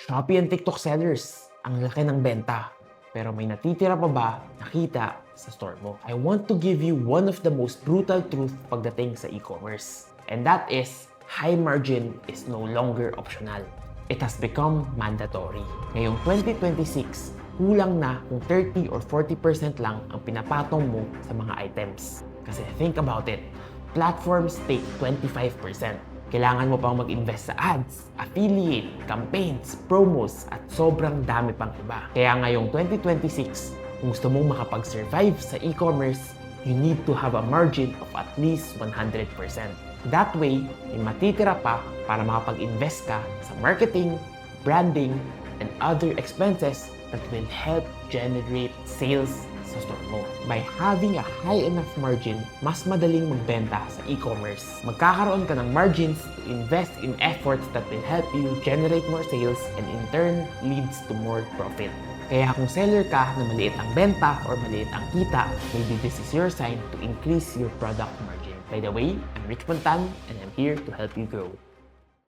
Shopee and TikTok sellers, ang laki ng benta. Pero may natitira pa ba nakita sa store mo? I want to give you one of the most brutal truth pagdating sa e-commerce. And that is, high margin is no longer optional. It has become mandatory. Ngayong 2026, kulang na kung 30 or 40% lang ang pinapatong mo sa mga items. Kasi think about it, platforms take 25%. Kailangan mo pang mag-invest sa ads, affiliate, campaigns, promos, at sobrang dami pang iba. Kaya ngayong 2026, kung gusto mong makapag-survive sa e-commerce, you need to have a margin of at least 100%. That way, may matitira pa para makapag-invest ka sa marketing, branding, and other expenses that will help generate sales sa store mo. By having a high enough margin, mas madaling magbenta sa e-commerce. Magkakaroon ka ng margins to invest in efforts that will help you generate more sales and in turn leads to more profit. Kaya kung seller ka na maliit ang benta or maliit ang kita, maybe this is your sign to increase your product margin. By the way, I'm Rich Montan and I'm here to help you grow.